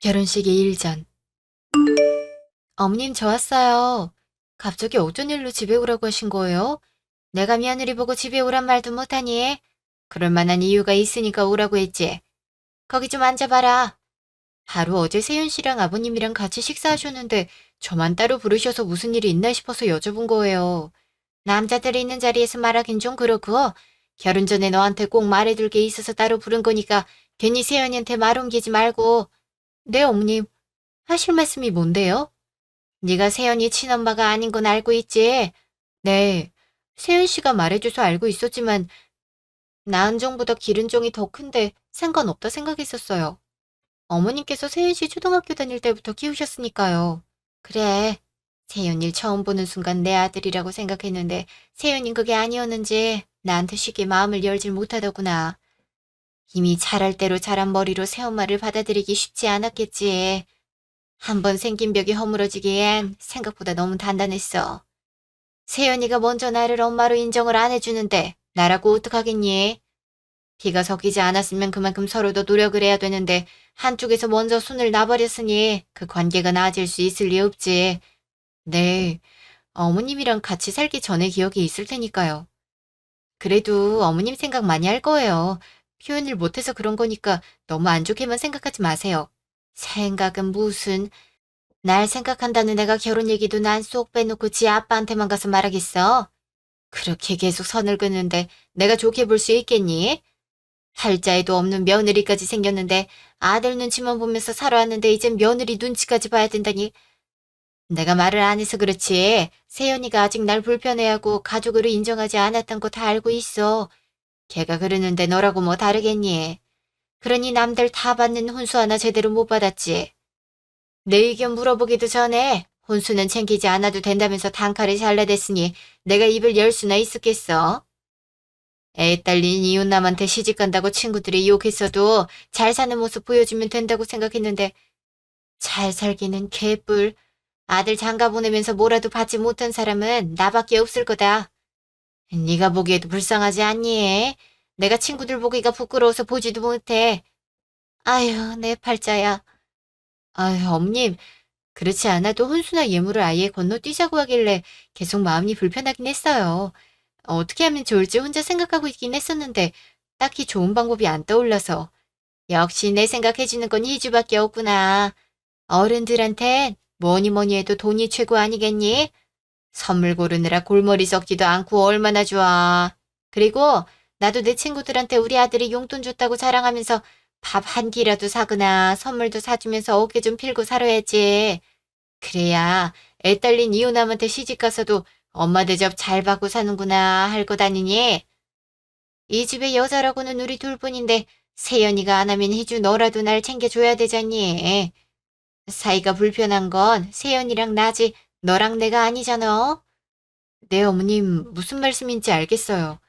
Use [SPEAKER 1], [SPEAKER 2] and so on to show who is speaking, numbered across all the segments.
[SPEAKER 1] 결혼식 2일 전. 어머님 저 왔어요. 갑자기 어쩐 일로 집에 오라고 하신 거예요? 내가 며느리 보고 집에 오란 말도 못하니? 그럴 만한 이유가 있으니까 오라고 했지. 거기 좀 앉아봐라. 바로 어제 세윤 씨랑 아버님이랑 같이 식사하셨는데 저만 따로 부르셔서 무슨 일이 있나 싶어서 여쭤본 거예요. 남자들이 있는 자리에서 말하긴 좀 그렇고 결혼 전에 너한테 꼭 말해둘 게 있어서 따로 부른 거니까 괜히 세연이한테 말 옮기지 말고. 네 어머님, 하실 말씀이 뭔데요? 네가 세연이 친엄마가 아닌 건 알고 있지? 네. 세연 씨가 말해줘서 알고 있었지만 나은정보다 기른정이 더 큰데 상관없다 생각했었어요. 어머님께서 세연 씨 초등학교 다닐 때부터 키우셨으니까요. 그래. 세연이를 처음 보는 순간 내 아들이라고 생각했는데 세연인 그게 아니었는지 나한테 쉽게 마음을 열질 못하더구나. 이미 자랄 대로 자란 머리로 새엄마를 받아들이기 쉽지 않았겠지. 한번 생긴 벽이 허물어지기엔 생각보다 너무 단단했어. 세연이가 먼저 나를 엄마로 인정을 안 해주는데 나라고 어떡하겠니? 피가 섞이지 않았으면 그만큼 서로도 노력을 해야 되는데 한쪽에서 먼저 손을 놔버렸으니 그 관계가 나아질 수 있을 리 없지. 네, 어머님이랑 같이 살기 전에 기억이 있을 테니까요. 그래도 어머님 생각 많이 할 거예요. 표현을 못해서 그런 거니까 너무 안 좋게만 생각하지 마세요. 생각은 무슨, 날 생각한다는 애가 결혼 얘기도 난 쏙 빼놓고 지 아빠한테만 가서 말하겠어. 그렇게 계속 선을 긋는데 내가 좋게 볼 수 있겠니? 팔자에도 없는 며느리까지 생겼는데 아들 눈치만 보면서 살아왔는데 이젠 며느리 눈치까지 봐야 된다니. 내가 말을 안 해서 그렇지. 세연이가 아직 날 불편해하고 가족으로 인정하지 않았던 거 다 알고 있어. 걔가 그러는데 너라고 뭐 다르겠니? 그러니 남들 다 받는 혼수 하나 제대로 못 받았지. 내 의견 물어보기도 전에 혼수는 챙기지 않아도 된다면서 단칼에 잘라댔으니 내가 입을 열 수나 있었겠어? 애 딸린 이웃남한테 시집간다고 친구들이 욕했어도 잘 사는 모습 보여주면 된다고 생각했는데 잘 살기는 개뿔. 아들 장가 보내면서 뭐라도 받지 못한 사람은 나밖에 없을 거다. 네가 보기에도 불쌍하지 않니? 내가 친구들 보기가 부끄러워서 보지도 못해. 아휴, 내 팔자야. 아휴, 엄님, 그렇지 않아도 혼수나 예물을 아예 건너뛰자고 하길래 계속 마음이 불편하긴 했어요. 어떻게 하면 좋을지 혼자 생각하고 있긴 했었는데 딱히 좋은 방법이 안 떠올라서. 역시 내 생각해주는 건 희주밖에 없구나. 어른들한텐 뭐니 뭐니 해도 돈이 최고 아니겠니? 선물 고르느라 골머리 썩지도 않고 얼마나 좋아. 그리고 나도 내 친구들한테 우리 아들이 용돈 줬다고 자랑하면서 밥 한 끼라도 사거나 선물도 사주면서 어깨 좀 필고 살아야지. 그래야 애 딸린 이웃남한테 시집가서도 엄마 대접 잘 받고 사는구나 할 것 아니니? 이 집의 여자라고는 우리 둘뿐인데 세연이가 안 하면 희주 너라도 날 챙겨줘야 되잖니. 사이가 불편한 건 세연이랑 나지 너랑 내가 아니잖아. 네, 어머님 무슨 말씀인지 알겠어요.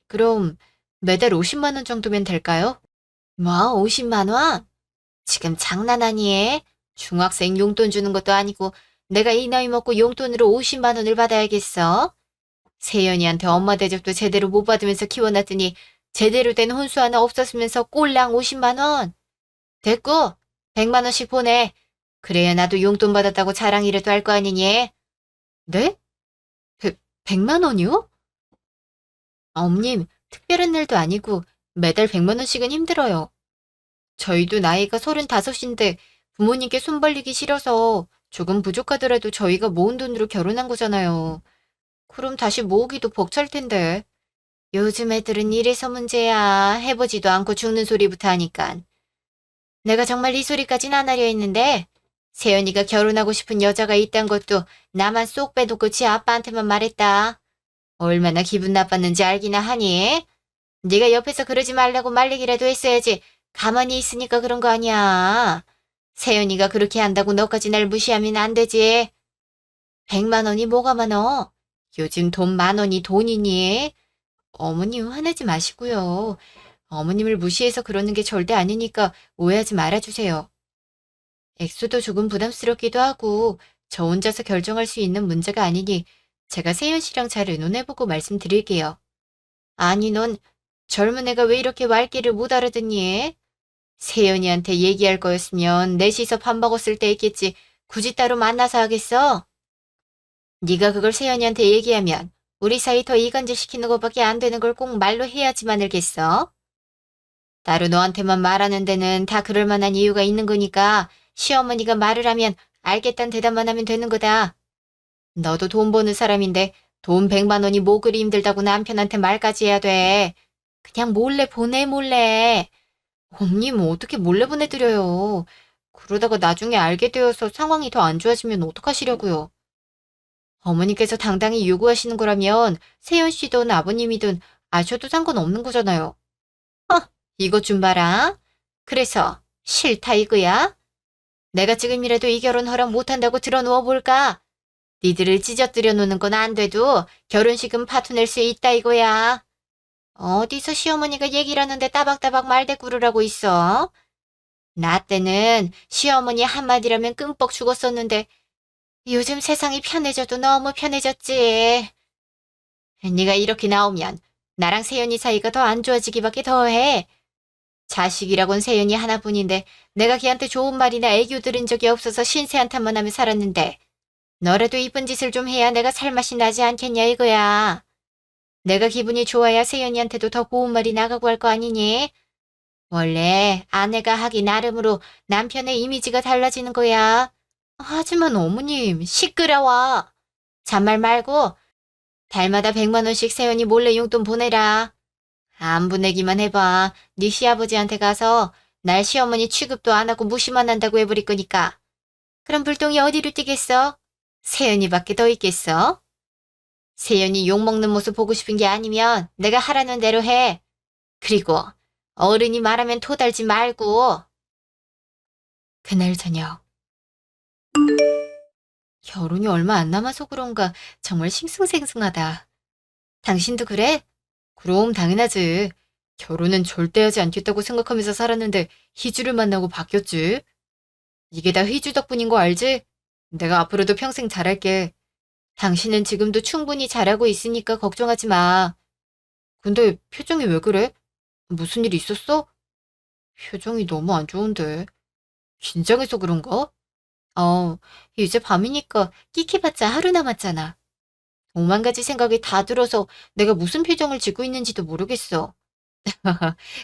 [SPEAKER 1] 그럼 매달 50만 원 정도면 될까요? 뭐 50만 원? 지금 장난 아니에? 중학생 용돈 주는 것도 아니고 내가 이 나이 먹고 용돈으로 50만 원을 받아야겠어? 세연이한테 엄마 대접도 제대로 못 받으면서 키워놨더니 제대로 된 혼수 하나 없었으면서 꼴랑 50만 원. 됐고 100만 원씩 보내. 그래야 나도 용돈 받았다고 자랑이라도 할 거 아니니? 네? 100만 원이요? 엄님, 특별한 날도 아니고 매달 100만 원씩은 힘들어요. 저희도 나이가 35인데 부모님께 손 벌리기 싫어서 조금 부족하더라도 저희가 모은 돈으로 결혼한 거잖아요. 그럼 다시 모으기도 벅찰 텐데. 요즘 애들은 이래서 문제야. 해보지도 않고 죽는 소리부터 하니깐. 내가 정말 이 소리까진 안 하려 했는데 세연이가 결혼하고 싶은 여자가 있단 것도 나만 쏙 빼놓고 지 아빠한테만 말했다. 얼마나 기분 나빴는지 알기나 하니? 네가 옆에서 그러지 말라고 말 얘기라도 했어야지. 가만히 있으니까 그런 거 아니야. 세연이가 그렇게 한다고 너까지 날 무시하면 안 되지. 100만 원이 뭐가 많어? 요즘 돈 10,000원이 돈이니? 어머님 화내지 마시고요. 어머님을 무시해서 그러는 게 절대 아니니까 오해하지 말아주세요. 액수도 조금 부담스럽기도 하고 저 혼자서 결정할 수 있는 문제가 아니니 제가 세연 씨랑 잘 의논해보고 말씀드릴게요. 아니 넌 젊은 애가 왜 이렇게 말귀를 못 알아듣니? 세연이한테 얘기할 거였으면 넷이서 밥 먹었을 때 했겠지. 굳이 따로 만나서 하겠어? 네가 그걸 세연이한테 얘기하면 우리 사이 더 이간질 시키는 것밖에 안 되는 걸 꼭 말로 해야지만 알겠어? 따로 너한테만 말하는 데는 다 그럴 만한 이유가 있는 거니까 시어머니가 말을 하면 알겠다는 대답만 하면 되는 거다. 너도 돈 버는 사람인데 돈 100만 원이 뭐 그리 힘들다고 남편한테 말까지 해야 돼. 그냥 몰래 보내 몰래. 언니 뭐 어떻게 몰래 보내드려요. 그러다가 나중에 알게 되어서 상황이 더 안 좋아지면 어떡하시려고요. 어머니께서 당당히 요구하시는 거라면 세연 씨든 아버님이든 아셔도 상관없는 거잖아요. 이것 좀 봐라. 그래서 싫다 이거야? 내가 지금이라도 이 결혼 허락 못한다고 들어누워 볼까? 니들을 찢어뜨려 놓는 건 안 돼도 결혼식은 파토낼 수 있다 이거야. 어디서 시어머니가 얘기를 하는데 따박따박 말대꾸를 하고 있어? 나 때는 시어머니 한마디라면 끔뻑 죽었었는데 요즘 세상이 편해져도 너무 편해졌지. 네가 이렇게 나오면 나랑 세연이 사이가 더 안 좋아지기밖에 더해. 자식이라곤 세연이 하나뿐인데 내가 걔한테 좋은 말이나 애교 들은 적이 없어서 신세 한탄만 하며 살았는데 너라도 이쁜 짓을 좀 해야 내가 살맛이 나지 않겠냐 이거야. 내가 기분이 좋아야 세연이한테도 더 고운 말이 나가고 할 거 아니니? 원래 아내가 하기 나름으로 남편의 이미지가 달라지는 거야. 하지만 어머님, 시끄러워. 잔말 말고 달마다 100만 원씩 세연이 몰래 용돈 보내라. 안 보내기만 해봐. 네 시아버지한테 가서 날 시어머니 취급도 안 하고 무시만 한다고 해버릴 거니까. 그럼 불똥이 어디로 뛰겠어? 세연이밖에 더 있겠어? 세연이 욕먹는 모습 보고 싶은 게 아니면 내가 하라는 대로 해. 그리고 어른이 말하면 토달지 말고. 그날 저녁. 결혼이 얼마 안 남아서 그런가 정말 싱숭생숭하다. 당신도 그래? 그럼 당연하지. 결혼은 절대 하지 않겠다고 생각하면서 살았는데 희주를 만나고 바뀌었지. 이게 다 희주 덕분인 거 알지? 내가 앞으로도 평생 잘할게. 당신은 지금도 충분히 잘하고 있으니까 걱정하지 마. 근데 표정이 왜 그래? 무슨 일 있었어? 표정이 너무 안 좋은데. 긴장해서 그런가? 어, 이제 밤이니까 끼키봤자 하루 남았잖아. 오만 가지 생각이 다 들어서 내가 무슨 표정을 짓고 있는지도 모르겠어.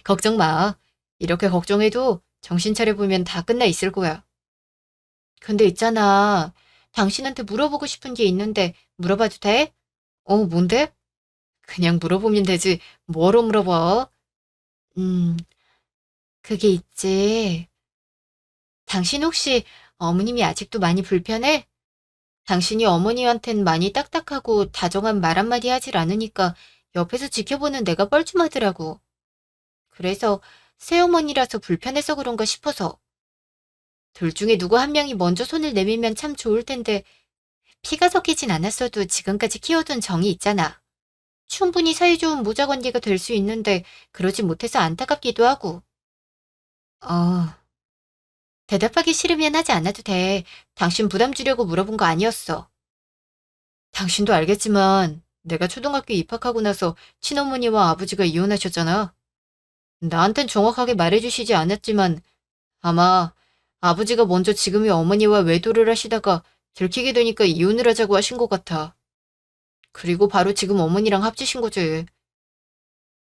[SPEAKER 1] 걱정 마. 이렇게 걱정해도 정신 차려보면 다 끝나 있을 거야. 근데 있잖아. 당신한테 물어보고 싶은 게 있는데 물어봐도 돼? 뭔데? 그냥 물어보면 되지. 뭐로 물어봐? 음, 그게 있지. 당신 혹시 어머님이 아직도 많이 불편해? 당신이 어머니한텐 많이 딱딱하고 다정한 말 한마디 하질 않으니까 옆에서 지켜보는 내가 뻘쭘하더라고. 그래서 새어머니라서 불편해서 그런가 싶어서. 둘 중에 누구 한 명이 먼저 손을 내밀면 참 좋을 텐데 피가 섞이진 않았어도 지금까지 키워둔 정이 있잖아. 충분히 사이좋은 모자관계가 될 수 있는데 그러지 못해서 안타깝기도 하고. 어, 대답하기 싫으면 하지 않아도 돼. 당신 부담 주려고 물어본 거 아니었어. 당신도 알겠지만 내가 초등학교 입학하고 나서 친어머니와 아버지가 이혼하셨잖아. 나한텐 정확하게 말해주시지 않았지만 아마 아버지가 먼저 지금의 어머니와 외도를 하시다가 들키게 되니까 이혼을 하자고 하신 것 같아. 그리고 바로 지금 어머니랑 합치신 거지.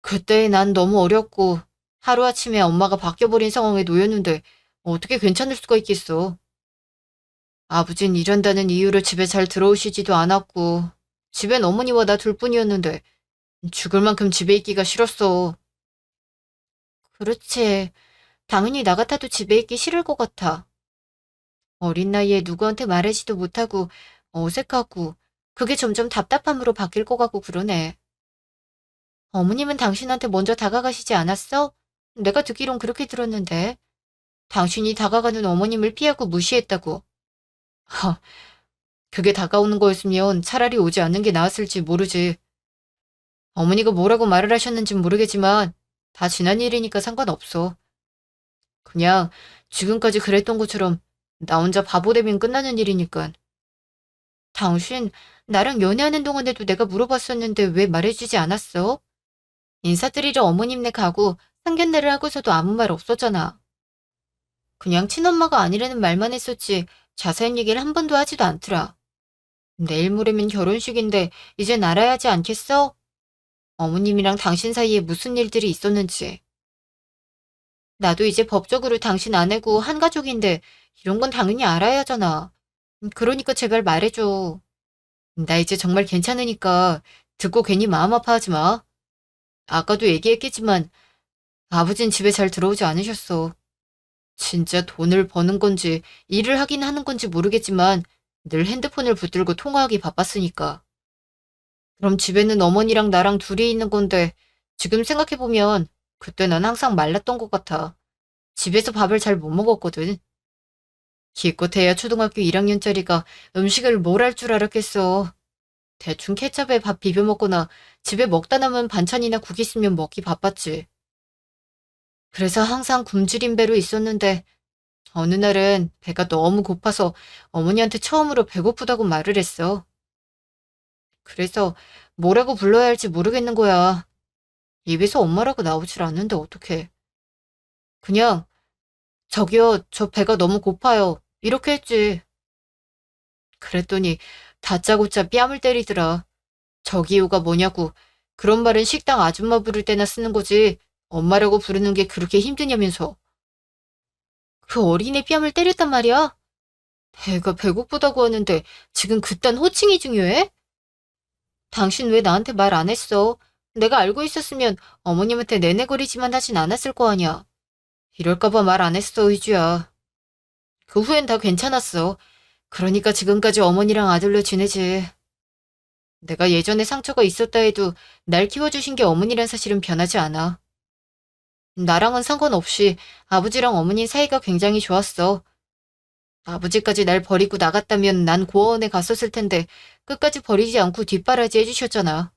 [SPEAKER 1] 그때 난 너무 어렸고 하루아침에 엄마가 바뀌어버린 상황에 놓였는데 어떻게 괜찮을 수가 있겠어. 아버진 일한다는 이유로 집에 잘 들어오시지도 않았고 집엔 어머니와 나 둘뿐이었는데 죽을 만큼 집에 있기가 싫었어. 그렇지. 당연히 나 같아도 집에 있기 싫을 것 같아. 어린 나이에 누구한테 말하지도 못하고 어색하고 그게 점점 답답함으로 바뀔 것 같고 그러네. 어머님은 당신한테 먼저 다가가시지 않았어? 내가 듣기론 그렇게 들었는데. 당신이 다가가는 어머님을 피하고 무시했다고. 하, 그게 다가오는 거였으면 차라리 오지 않는 게 나았을지 모르지. 어머니가 뭐라고 말을 하셨는진 모르겠지만 다 지난 일이니까 상관없어. 그냥 지금까지 그랬던 것처럼 나 혼자 바보 되면 끝나는 일이니까. 당신 나랑 연애하는 동안에도 내가 물어봤었는데 왜 말해주지 않았어? 인사드리러 어머님네 가고 상견례를 하고서도 아무 말 없었잖아. 그냥 친엄마가 아니라는 말만 했었지 자세한 얘기를 한 번도 하지도 않더라. 내일 모레면 결혼식인데 이젠 알아야 하지 않겠어? 어머님이랑 당신 사이에 무슨 일들이 있었는지. 나도 이제 법적으로 당신 아내고 한 가족인데 이런 건 당연히 알아야 하잖아. 그러니까 제발 말해줘. 나 이제 정말 괜찮으니까 듣고 괜히 마음 아파하지 마. 아까도 얘기했겠지만 아버진 집에 잘 들어오지 않으셨어. 진짜 돈을 버는 건지 일을 하긴 하는 건지 모르겠지만 늘 핸드폰을 붙들고 통화하기 바빴으니까. 그럼 집에는 어머니랑 나랑 둘이 있는 건데 지금 생각해보면 그때 난 항상 말랐던 것 같아. 집에서 밥을 잘 못 먹었거든. 기껏해야 초등학교 1학년짜리가 음식을 뭘 할 줄 알았겠어. 대충 케첩에 밥 비벼 먹거나 집에 먹다 남은 반찬이나 국 있으면 먹기 바빴지. 그래서 항상 굶주린 배로 있었는데 어느 날은 배가 너무 고파서 어머니한테 처음으로 배고프다고 말을 했어. 그래서 뭐라고 불러야 할지 모르겠는 거야. 입에서 엄마라고 나오질 않는데 어떡해. 그냥 저기요, 저 배가 너무 고파요. 이렇게 했지. 그랬더니 다짜고짜 뺨을 때리더라. 저기요가 뭐냐고. 그런 말은 식당 아줌마 부를 때나 쓰는 거지. 엄마라고 부르는 게 그렇게 힘드냐면서. 그 어린애 뺨을 때렸단 말이야? 배가 배고프다고 하는데 지금 그딴 호칭이 중요해? 당신 왜 나한테 말 안 했어? 내가 알고 있었으면 어머님한테 내내거리지만 하진 않았을 거 아니야. 이럴까봐 말 안 했어, 희주야. 그 후엔 다 괜찮았어. 그러니까 지금까지 어머니랑 아들로 지내지. 내가 예전에 상처가 있었다 해도 날 키워주신 게 어머니란 사실은 변하지 않아. 나랑은 상관없이 아버지랑 어머니 사이가 굉장히 좋았어. 아버지까지 날 버리고 나갔다면 난 고아원에 갔었을 텐데 끝까지 버리지 않고 뒷바라지 해주셨잖아.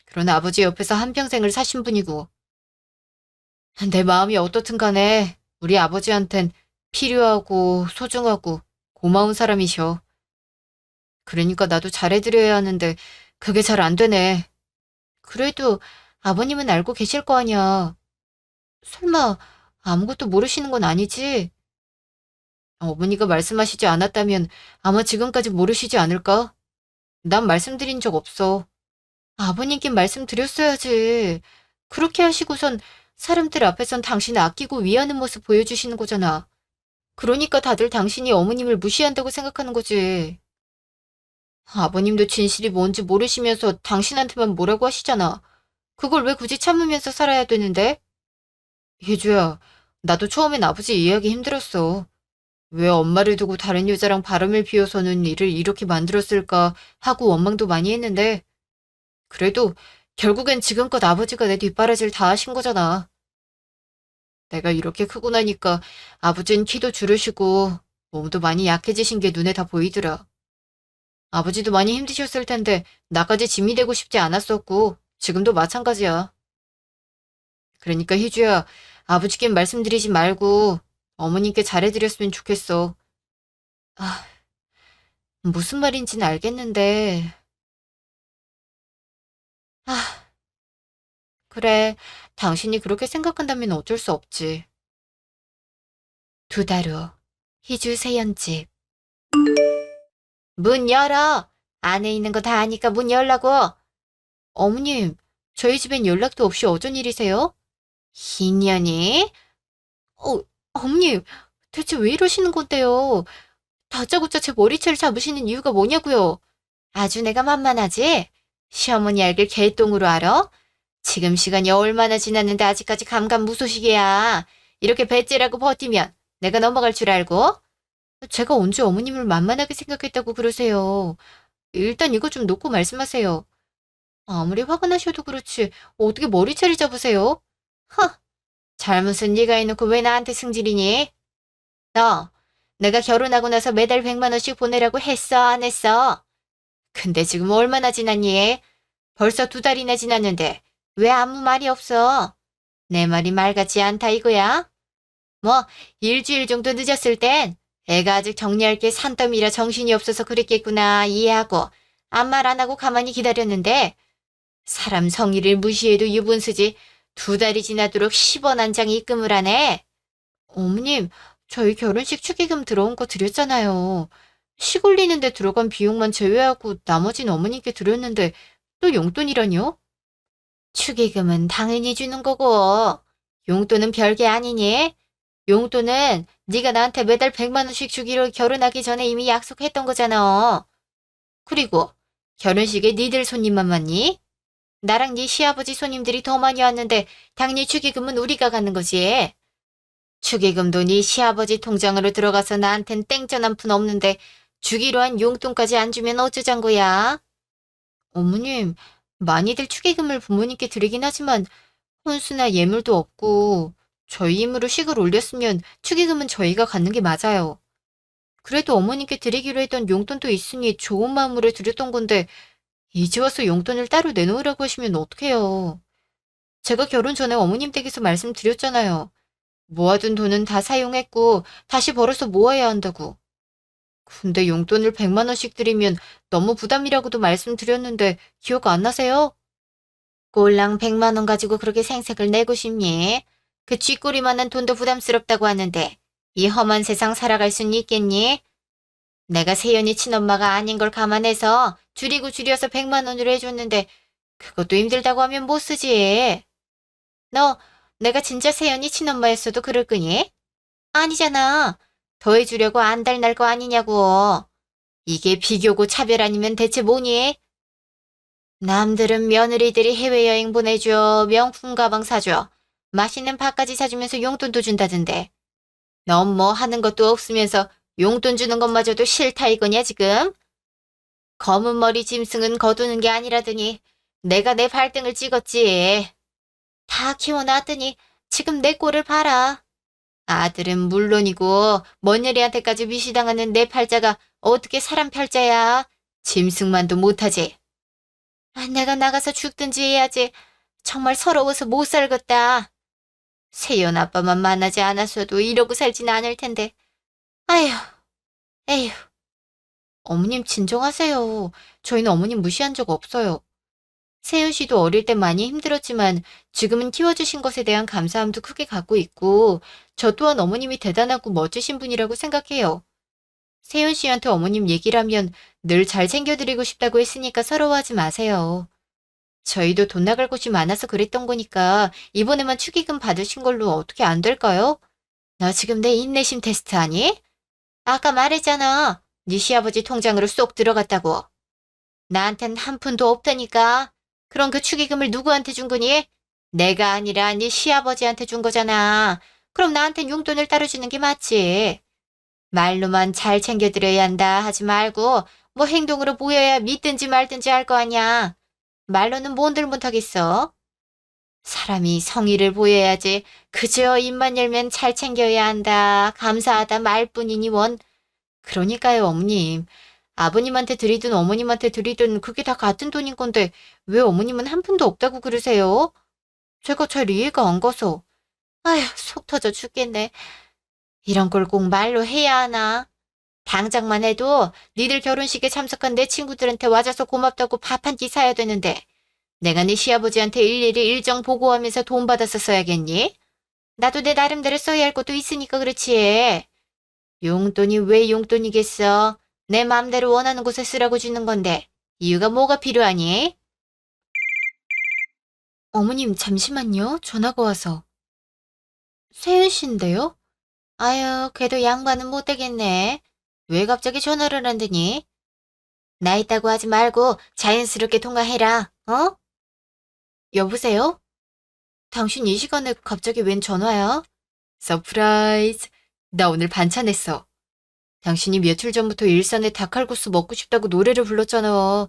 [SPEAKER 1] 그러나 아버지 옆에서 한평생을 사신 분이고 내 마음이 어떻든 간에 우리 아버지한텐 필요하고 소중하고 고마운 사람이셔. 그러니까 나도 잘해드려야 하는데 그게 잘 안 되네. 그래도 아버님은 알고 계실 거 아니야. 설마 아무것도 모르시는 건 아니지? 어머니가 말씀하시지 않았다면 아마 지금까지 모르시지 않을까? 난 말씀드린 적 없어. 아버님께 말씀드렸어야지. 그렇게 하시고선 사람들 앞에선 당신을 아끼고 위하는 모습 보여주시는 거잖아. 그러니까 다들 당신이 어머님을 무시한다고 생각하는 거지. 아버님도 진실이 뭔지 모르시면서 당신한테만 뭐라고 하시잖아. 그걸 왜 굳이 참으면서 살아야 되는데? 예주야, 나도 처음엔 아버지 이해하기 힘들었어. 왜 엄마를 두고 다른 여자랑 바람을 피워서는 일을 이렇게 만들었을까 하고 원망도 많이 했는데, 그래도 결국엔 지금껏 아버지가 내 뒷바라지를 다 하신 거잖아. 내가 이렇게 크고 나니까 아버지는 키도 줄으시고 몸도 많이 약해지신 게 눈에 다 보이더라. 아버지도 많이 힘드셨을 텐데 나까지 짐이 되고 싶지 않았었고 지금도 마찬가지야. 그러니까 희주야, 아버지께 말씀드리지 말고 어머님께 잘해드렸으면 좋겠어. 아, 무슨 말인지는 알겠는데. 아, 그래. 당신이 그렇게 생각한다면 어쩔 수 없지. 2달 후, 희주 세연집. 문 열어. 안에 있는 거 다 아니까 문 열라고. 어머님, 저희 집엔 연락도 없이 어쩐 일이세요? 인연이? 어머님, 대체 왜 이러시는 건데요? 다짜고짜 제 머리채를 잡으시는 이유가 뭐냐고요? 아주 내가 만만하지? 시어머니 알길 개똥으로 알아? 지금 시간이 얼마나 지났는데 아직까지 감감무소식이야. 이렇게 배째라고 버티면 내가 넘어갈 줄 알고? 제가 언제 어머님을 만만하게 생각했다고 그러세요. 일단 이거 좀 놓고 말씀하세요. 아무리 화가 나셔도 그렇지 어떻게 머리채를 잡으세요? 허, 잘못은 네가 해놓고 왜 나한테 승질이니? 너, 내가 결혼하고 나서 매달 100만 원씩 보내라고 했어, 안 했어? 근데 지금 얼마나 지났니? 벌써 2달이나 지났는데 왜 아무 말이 없어? 내 말이 말 같지 않다 이거야? 뭐 일주일 정도 늦었을 땐 애가 아직 정리할 게 산더미라 정신이 없어서 그랬겠구나 이해하고 아무 말 안 하고 가만히 기다렸는데 사람 성의를 무시해도 유분수지 2달이 지나도록 10원 한 장 입금을 하네. 어머님, 저희 결혼식 축의금 들어온 거 드렸잖아요. 식 올리는데 들어간 비용만 제외하고 나머지는 어머니께 드렸는데 또 용돈이라뇨? 축의금은 당연히 주는 거고 용돈은 별게 아니니? 용돈은 네가 나한테 매달 100만 원씩 주기로 결혼하기 전에 이미 약속했던 거잖아. 그리고 결혼식에 니들 손님만 왔니? 나랑 네 시아버지 손님들이 더 많이 왔는데 당연히 축의금은 우리가 갖는 거지. 축의금도 네 시아버지 통장으로 들어가서 나한텐 땡전 한 푼 없는데 주기로 한 용돈까지 안 주면 어쩌잔 거야? 어머님, 많이들 축의금을 부모님께 드리긴 하지만 혼수나 예물도 없고 저희 힘으로 식을 올렸으면 축의금은 저희가 갖는 게 맞아요. 그래도 어머님께 드리기로 했던 용돈도 있으니 좋은 마음으로 드렸던 건데 이제 와서 용돈을 따로 내놓으라고 하시면 어떡해요. 제가 결혼 전에 어머님 댁에서 말씀드렸잖아요. 모아둔 돈은 다 사용했고 다시 벌어서 모아야 한다고. 근데 용돈을 100만 원씩 드리면 너무 부담이라고도 말씀드렸는데 기억 안 나세요? 꼴랑 100만 원 가지고 그렇게 생색을 내고 싶니? 그 쥐꼬리만한 돈도 부담스럽다고 하는데 이 험한 세상 살아갈 순 있겠니? 내가 세연이 친엄마가 아닌 걸 감안해서 줄이고 줄여서 100만 원으로 해줬는데 그것도 힘들다고 하면 못 쓰지. 너 내가 진짜 세연이 친엄마였어도 그럴 거니? 아니잖아. 더해주려고 안달날 거 아니냐고. 이게 비교고 차별 아니면 대체 뭐니? 남들은 며느리들이 해외여행 보내줘, 명품 가방 사줘, 맛있는 밥까지 사주면서 용돈도 준다던데. 넌 뭐 하는 것도 없으면서 용돈 주는 것마저도 싫다 이거냐 지금? 검은 머리 짐승은 거두는 게 아니라더니 내가 내 발등을 찍었지. 다 키워놨더니 지금 내 꼴을 봐라. 아들은 물론이고 며느리한테까지 위시당하는 내 팔자가 어떻게 사람 팔자야? 짐승만도 못하지. 내가 나가서 죽든지 해야지. 정말 서러워서 못 살겠다. 세연 아빠만 만나지 않았어도 이러고 살진 않을 텐데. 아휴, 에휴. 어머님 진정하세요. 저희는 어머님 무시한 적 없어요. 세연 씨도 어릴 때 많이 힘들었지만 지금은 키워주신 것에 대한 감사함도 크게 갖고 있고 저 또한 어머님이 대단하고 멋지신 분이라고 생각해요. 세연 씨한테 어머님 얘기를 하면 늘 잘 챙겨드리고 싶다고 했으니까 서러워하지 마세요. 저희도 돈 나갈 곳이 많아서 그랬던 거니까 이번에만 축의금 받으신 걸로 어떻게 안 될까요? 너 지금 내 인내심 테스트 하니? 아까 말했잖아. 네 시아버지 통장으로 쏙 들어갔다고. 나한텐 한 푼도 없다니까. 그럼 그 축의금을 누구한테 준 거니? 내가 아니라 네 시아버지한테 준 거잖아. 그럼 나한텐 용돈을 따로 주는 게 맞지. 말로만 잘 챙겨드려야 한다 하지 말고 뭐 행동으로 보여야 믿든지 말든지 할 거 아니야. 말로는 뭔들 못하겠어. 사람이 성의를 보여야지. 그저 입만 열면 잘 챙겨야 한다. 감사하다 말뿐이니 원. 그러니까요, 어머님. 아버님한테 드리든 어머님한테 드리든 그게 다 같은 돈인 건데 왜 어머님은 한 푼도 없다고 그러세요? 제가 잘 이해가 안 가서. 아휴, 속 터져 죽겠네. 이런 걸 꼭 말로 해야 하나? 당장만 해도 니들 결혼식에 참석한 내 친구들한테 와줘서 고맙다고 밥 한 끼 사야 되는데 내가 네 시아버지한테 일일이 일정 보고하면서 돈 받아서 써야겠니? 나도 내 나름대로 써야 할 것도 있으니까 그렇지. 용돈이 왜 용돈이겠어? 내 맘대로 원하는 곳에 쓰라고 주는 건데 이유가 뭐가 필요하니? 어머님 잠시만요. 전화가 와서. 세윤 씨인데요? 아유, 걔도 양반은 못 되겠네. 왜 갑자기 전화를 한다니? 나 있다고 하지 말고 자연스럽게 통화해라. 어? 여보세요? 당신 이 시간에 갑자기 웬 전화야? 서프라이즈. 나 오늘 반찬했어. 당신이 며칠 전부터 일산에 닭칼국수 먹고 싶다고 노래를 불렀잖아.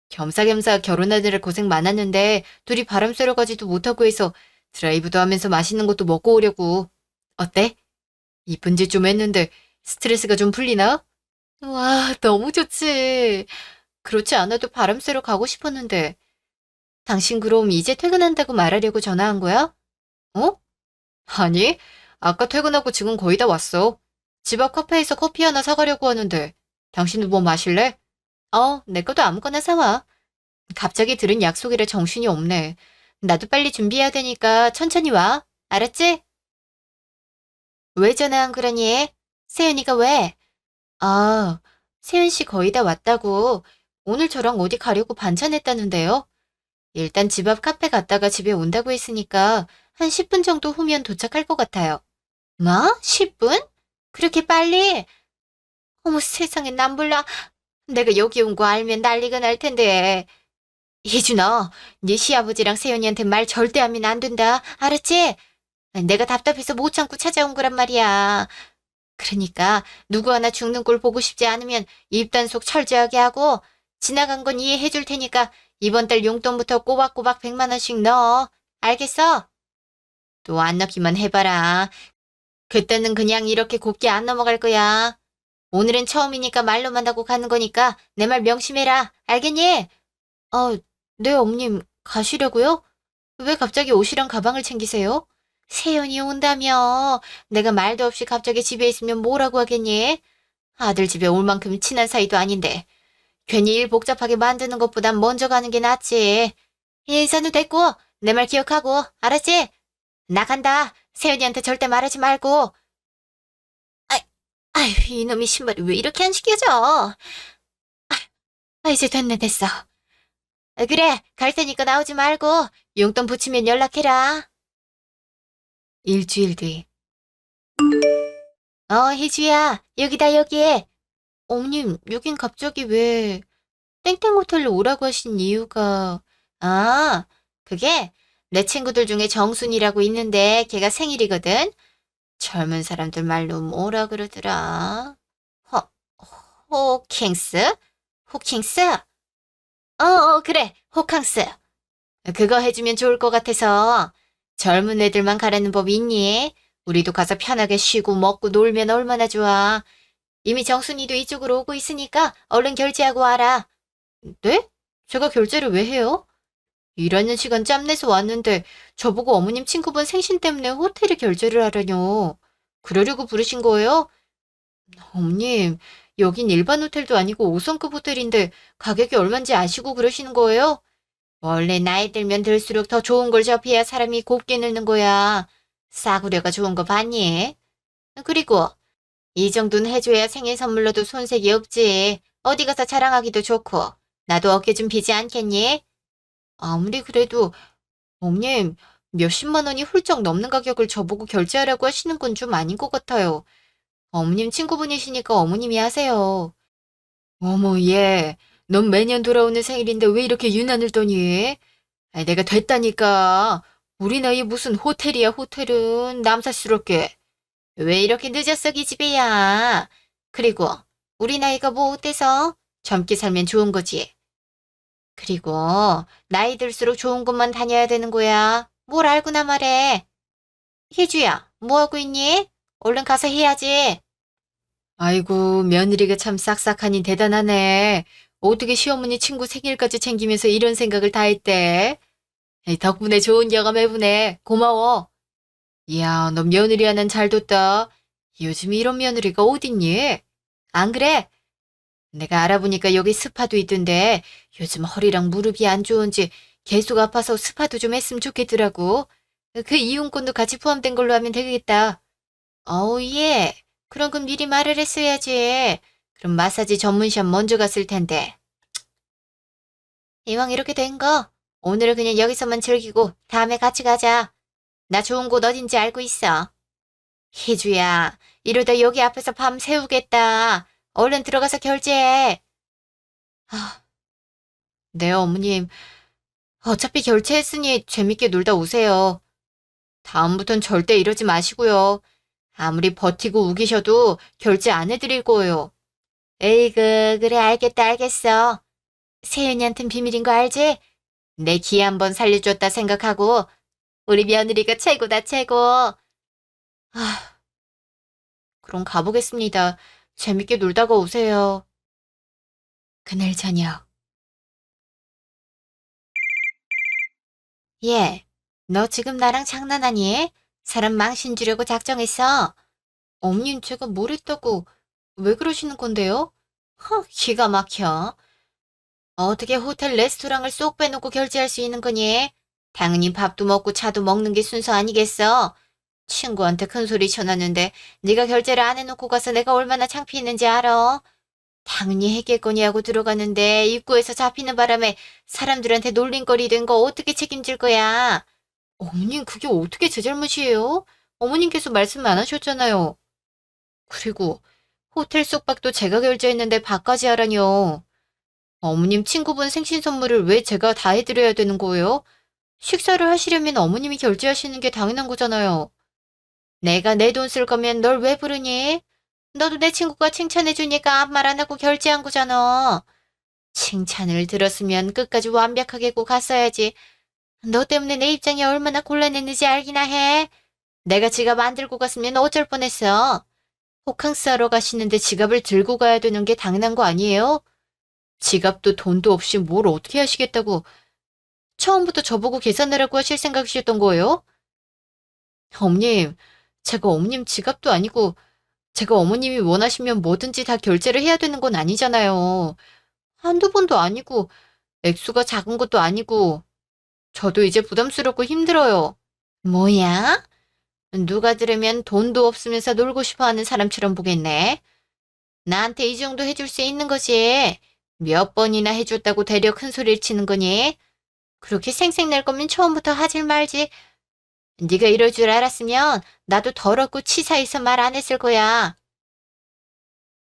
[SPEAKER 1] 겸사겸사 결혼하느라 고생 많았는데 둘이 바람 쐬러 가지도 못하고 해서 드라이브도 하면서 맛있는 것도 먹고 오려고. 어때? 이쁜 짓 좀 했는데 스트레스가 좀 풀리나? 와, 너무 좋지. 그렇지 않아도 바람 쐬러 가고 싶었는데. 당신 그럼 이제 퇴근한다고 말하려고 전화한 거야? 어? 아니, 아까 퇴근하고 지금 거의 다 왔어. 집 앞 카페에서 커피 하나 사가려고 하는데. 당신도 뭐 마실래? 내 것도 아무거나 사와. 갑자기 들은 약속이라 정신이 없네. 나도 빨리 준비해야 되니까 천천히 와. 알았지? 왜 전화 안 그러니? 세윤이가 왜? 아, 세윤 씨 거의 다 왔다고. 오늘 저랑 어디 가려고 반찬했다는데요. 일단 집 앞 카페 갔다가 집에 온다고 했으니까 한 10분 정도 후면 도착할 것 같아요. 뭐? 10분? 그렇게 빨리? 어머 세상에 난 몰라. 내가 여기 온 거 알면 난리가 날 텐데. 희준아, 네 시아버지랑 세연이한테 말 절대 하면 안 된다. 알았지? 내가 답답해서 못 참고 찾아온 거란 말이야. 그러니까 누구 하나 죽는 꼴 보고 싶지 않으면 입단속 철저하게 하고 지나간 건 이해해 줄 테니까 이번 달 용돈부터 꼬박꼬박 100만 원씩 넣어. 알겠어? 또 안 넣기만 해봐라. 그때는 그냥 이렇게 곱게 안 넘어갈 거야. 오늘은 처음이니까 말로만 하고 가는 거니까 내 말 명심해라. 알겠니? 네, 어머님, 가시려고요? 왜 갑자기 옷이랑 가방을 챙기세요? 세연이 온다며. 내가 말도 없이 갑자기 집에 있으면 뭐라고 하겠니? 아들 집에 올 만큼 친한 사이도 아닌데. 괜히 일 복잡하게 만드는 것보단 먼저 가는 게 낫지. 인사는 됐고, 내 말 기억하고, 알았지? 나간다. 세연이한테 절대 말하지 말고. 아, 아휴, 이놈의 신발이 왜 이렇게 안 신겨져? 이제 됐네, 됐어. 그래, 갈 테니까 나오지 말고, 용돈 붙이면 연락해라. 일주일 뒤. 혜주야, 여기다, 여기. 어머님, 여긴 갑자기 왜 땡땡 호텔로 오라고 하신 이유가, 아, 그게 내 친구들 중에 정순이라고 있는데 걔가 생일이거든. 젊은 사람들 말로 뭐라 그러더라. 허, 호킹스? 호킹스? 그래, 호캉스. 그거 해주면 좋을 것 같아서. 젊은 애들만 가라는 법 있니? 우리도 가서 편하게 쉬고 먹고 놀면 얼마나 좋아. 이미 정순이도 이쪽으로 오고 있으니까 얼른 결제하고 와라. 네? 제가 결제를 왜 해요? 일하는 시간 짬내서 왔는데 저보고 어머님 친구분 생신 때문에 호텔에 결제를 하라뇨. 그러려고 부르신 거예요? 어머님, 여긴 일반 호텔도 아니고 5성급 호텔인데 가격이 얼만지 아시고 그러시는 거예요? 원래 나이 들면 들수록 더 좋은 걸 접해야 사람이 곱게 늙는 거야. 싸구려가 좋은 거 봤니? 그리고 이 정도는 해줘야 생일 선물로도 손색이 없지. 어디 가서 자랑하기도 좋고. 나도 어깨 좀 비지 않겠니? 아무리 그래도 어머님 몇십만 원이 훌쩍 넘는 가격을 저보고 결제하라고 하시는 건 좀 아닌 것 같아요. 어머님 친구분이시니까 어머님이 하세요. 어머 얘, 넌 매년 돌아오는 생일인데 왜 이렇게 유난을 떠니? 내가 됐다니까. 우리 나이에 무슨 호텔이야 호텔은 남사스럽게. 왜 이렇게 늦었어 기집애야. 그리고 우리 나이가 뭐 어때서? 젊게 살면 좋은 거지. 그리고 나이 들수록 좋은 곳만 다녀야 되는 거야. 뭘 알고나 말해. 희주야, 뭐 하고 있니? 얼른 가서 해야지. 아이고, 며느리가 참 싹싹하니 대단하네. 어떻게 시어머니 친구 생일까지 챙기면서 이런 생각을 다 했대? 에이, 덕분에 좋은 경험 해보네. 고마워. 이야, 너 며느리 하나는 잘 뒀다. 요즘 이런 며느리가 어딨니? 안 그래? 내가 알아보니까 여기 스파도 있던데 요즘 허리랑 무릎이 안 좋은지 계속 아파서 스파도 좀 했으면 좋겠더라고. 그 이용권도 같이 포함된 걸로 하면 되겠다. 어우, 예. 그럼 그 미리 말을 했어야지. 그럼 마사지 전문샵 먼저 갔을 텐데. 이왕 이렇게 된 거, 오늘은 그냥 여기서만 즐기고 다음에 같이 가자. 나 좋은 곳 어딘지 알고 있어. 희주야, 이러다 여기 앞에서 밤 새우겠다. 얼른 들어가서 결제해. 아, 네, 어머님. 어차피 결제했으니 재밌게 놀다 오세요. 다음부턴 절대 이러지 마시고요. 아무리 버티고 우기셔도 결제 안 해드릴 거예요. 에이그, 그래, 알겠다, 알겠어. 세윤이한텐 비밀인 거 알지? 내 기 한번 살려줬다 생각하고 우리 며느리가 최고다, 최고. 아, 그럼 가보겠습니다. 재밌게 놀다가 오세요. 그날 저녁. 얘, 너 지금 나랑 장난하니? 사람 망신 주려고 작정했어. 어머님 제가 뭘 했다고 왜 그러시는 건데요? 기가 막혀. 어떻게 호텔 레스토랑을 쏙 빼놓고 결제할 수 있는 거니? 당연히 밥도 먹고 차도 먹는 게 순서 아니겠어? 친구한테 큰 소리 쳐놨는데 네가 결제를 안 해놓고 가서 내가 얼마나 창피했는지 알아? 당연히 했겠거니 하고 들어갔는데 입구에서 잡히는 바람에 사람들한테 놀림거리 된 거 어떻게 책임질 거야? 어머님 그게 어떻게 제 잘못이에요? 어머님께서 말씀 안 하셨잖아요. 그리고 호텔 숙박도 제가 결제했는데 밥까지 하라니요. 어머님 친구분 생신 선물을 왜 제가 다 해드려야 되는 거예요? 식사를 하시려면 어머님이 결제하시는 게 당연한 거잖아요. 내가 내 돈 쓸 거면 널 왜 부르니? 너도 내 친구가 칭찬해주니까 아무 말 안 하고 결제한 거잖아. 칭찬을 들었으면 끝까지 완벽하게 고 갔어야지. 너 때문에 내 입장이 얼마나 곤란했는지 알기나 해. 내가 지갑 안 들고 갔으면 어쩔 뻔했어. 호캉스 하러 가시는데 지갑을 들고 가야 되는 게 당연한 거 아니에요? 지갑도 돈도 없이 뭘 어떻게 하시겠다고 처음부터 저보고 계산하라고 하실 생각이셨던 거예요? 어머님, 제가 어머님 지갑도 아니고 제가 어머님이 원하시면 뭐든지 다 결제를 해야 되는 건 아니잖아요. 한두 번도 아니고 액수가 작은 것도 아니고 저도 이제 부담스럽고 힘들어요. 뭐야? 누가 들으면 돈도 없으면서 놀고 싶어 하는 사람처럼 보겠네. 나한테 이 정도 해줄 수 있는 거지. 몇 번이나 해줬다고 되려 큰 소리를 치는 거니? 그렇게 생색낼 거면 처음부터 하질 말지. 네가 이럴 줄 알았으면 나도 더럽고 치사해서 말 안 했을 거야.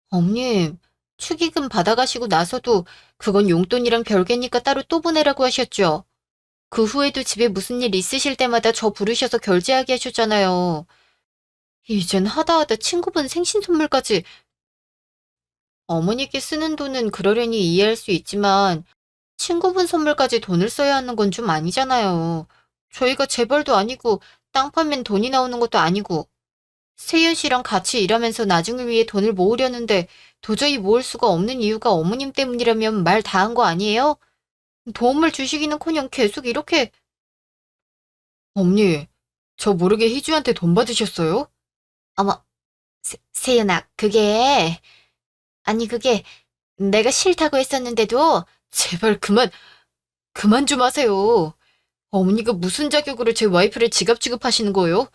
[SPEAKER 1] 어머님, 축의금 받아가시고 나서도 그건 용돈이랑 별개니까 따로 또 보내라고 하셨죠. 그 후에도 집에 무슨 일 있으실 때마다 저 부르셔서 결제하게 하셨잖아요. 이젠 하다하다 친구분 생신 선물까지 어머니께 쓰는 돈은 그러려니 이해할 수 있지만 친구분 선물까지 돈을 써야 하는 건 좀 아니잖아요. 저희가 재벌도 아니고 땅 파면 돈이 나오는 것도 아니고 세윤 씨랑 같이 일하면서 나중을 위해 돈을 모으려는데 도저히 모을 수가 없는 이유가 어머님 때문이라면 말 다 한 거 아니에요? 도움을 주시기는커녕 계속 이렇게 어머니, 저 모르게 희주한테 돈 받으셨어요? 어머, 세윤아, 그게 내가 싫다고 했었는데도 제발 그만 좀 하세요. 어머니가 무슨 자격으로 제 와이프를 지갑 취급하시는 거예요?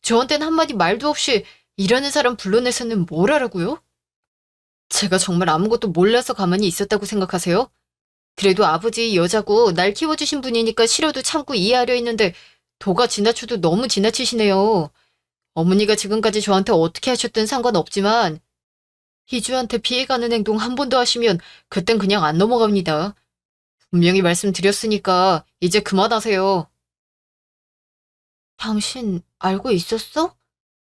[SPEAKER 1] 저한텐 한마디 말도 없이 일하는 사람 불러내서는 뭘 하라고요? 제가 정말 아무것도 몰라서 가만히 있었다고 생각하세요? 그래도 아버지 여자고 날 키워주신 분이니까 싫어도 참고 이해하려 했는데 도가 지나쳐도 너무 지나치시네요. 어머니가 지금까지 저한테 어떻게 하셨든 상관없지만 희주한테 피해가는 행동 한 번 더 하시면 그땐 그냥 안 넘어갑니다. 분명히 말씀드렸으니까 이제 그만하세요. 당신 알고 있었어?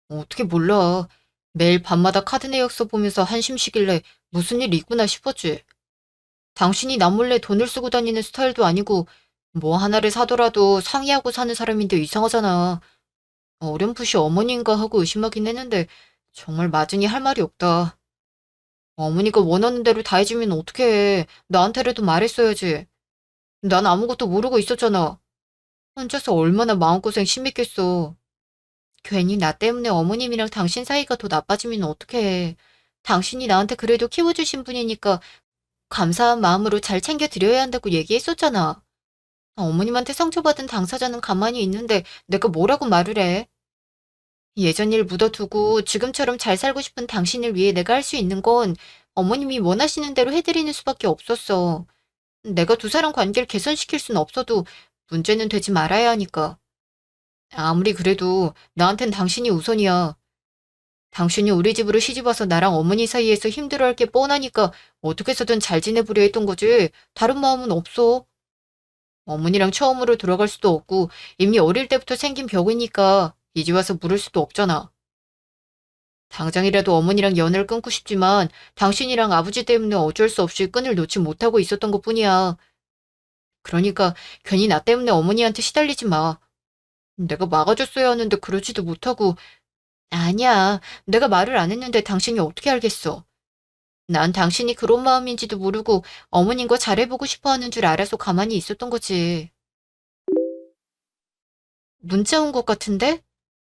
[SPEAKER 1] 어떻게 몰라. 매일 밤마다 카드 내역 써보면서 한심 쉬길래 무슨 일 있구나 싶었지. 당신이 나 몰래 돈을 쓰고 다니는 스타일도 아니고 뭐 하나를 사더라도 상의하고 사는 사람인데 이상하잖아. 어렴풋이 어머니인가 하고 의심하긴 했는데 정말 맞으니 할 말이 없다. 어머니가 원하는 대로 다 해주면 어떡해. 나한테라도 말했어야지. 난 아무것도 모르고 있었잖아. 혼자서 얼마나 마음고생 심했겠어. 괜히 나 때문에 어머님이랑 당신 사이가 더 나빠지면 어떡해. 당신이 나한테 그래도 키워주신 분이니까 감사한 마음으로 잘 챙겨드려야 한다고 얘기했었잖아. 어머님한테 상처받은 당사자는 가만히 있는데 내가 뭐라고 말을 해. 예전 일 묻어두고 지금처럼 잘 살고 싶은 당신을 위해 내가 할 수 있는 건 어머님이 원하시는 대로 해드리는 수밖에 없었어. 내가 두 사람 관계를 개선시킬 순 없어도 문제는 되지 말아야 하니까. 아무리 그래도 나한텐 당신이 우선이야. 당신이 우리 집으로 시집와서 나랑 어머니 사이에서 힘들어할 게 뻔하니까 어떻게 해서든 잘 지내보려 했던 거지. 다른 마음은 없어. 어머니랑 처음으로 돌아갈 수도 없고 이미 어릴 때부터 생긴 벽이니까 이제 와서 물을 수도 없잖아. 당장이라도 어머니랑 연을 끊고 싶지만 당신이랑 아버지 때문에 어쩔 수 없이 끈을 놓지 못하고 있었던 것뿐이야. 그러니까 괜히 나 때문에 어머니한테 시달리지 마. 내가 막아줬어야 하는데 그러지도 못하고 아니야. 내가 말을 안 했는데 당신이 어떻게 알겠어. 난 당신이 그런 마음인지도 모르고 어머님과 잘해보고 싶어 하는 줄 알아서 가만히 있었던 거지. 문자 온 것 같은데?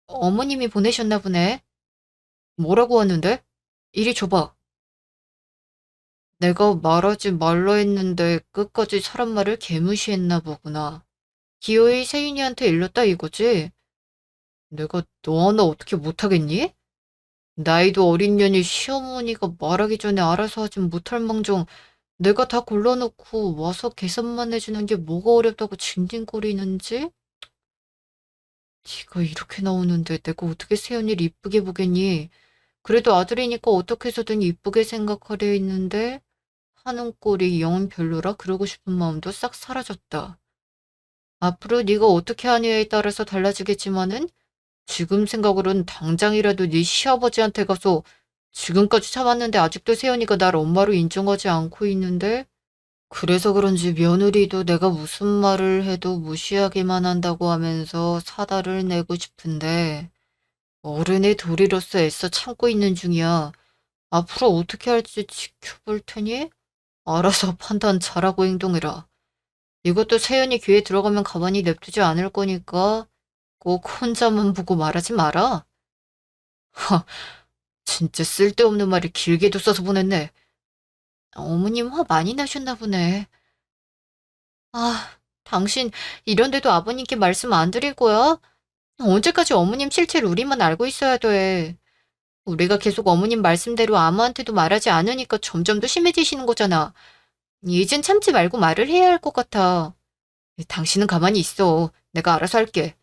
[SPEAKER 1] 어머님이 보내셨나 보네. 뭐라고 하는데? 이리 줘봐. 내가 말하지 말라 했는데 끝까지 사람 말을 개무시했나 보구나. 기어이 세윤이한테 일렀다 이거지? 내가 너 하나 어떻게 못하겠니? 나이도 어린 년이 시어머니가 말하기 전에 알아서 하진 못할 망정 내가 다 골라놓고 와서 계산만 해주는 게 뭐가 어렵다고 징징거리는지? 네가 이렇게 나오는데 내가 어떻게 세연이를 이쁘게 보겠니? 그래도 아들이니까 어떻게 해서든 이쁘게 생각하려 했는데 하는 꼴이 영 별로라 그러고 싶은 마음도 싹 사라졌다. 앞으로 네가 어떻게 하느냐에 따라서 달라지겠지만은 지금 생각으론 당장이라도 네 시아버지한테 가서 지금까지 참았는데 아직도 세연이가 날 엄마로 인정하지 않고 있는데 그래서 그런지 며느리도 내가 무슨 말을 해도 무시하기만 한다고 하면서 사다를 내고 싶은데 어른의 도리로서 애써 참고 있는 중이야. 앞으로 어떻게 할지 지켜볼 테니 알아서 판단 잘하고 행동해라. 이것도 세연이 귀에 들어가면 가만히 냅두지 않을 거니까 꼭 혼자만 보고 말하지 마라. 하, 진짜 쓸데없는 말을 길게도 써서 보냈네. 어머님 화 많이 나셨나 보네. 아, 당신 이런데도 아버님께 말씀 안 드릴 거야? 언제까지 어머님 실체를 우리만 알고 있어야 돼. 우리가 계속 어머님 말씀대로 아무한테도 말하지 않으니까 점점 더 심해지시는 거잖아. 이젠 참지 말고 말을 해야 할 것 같아. 당신은 가만히 있어. 내가 알아서 할게.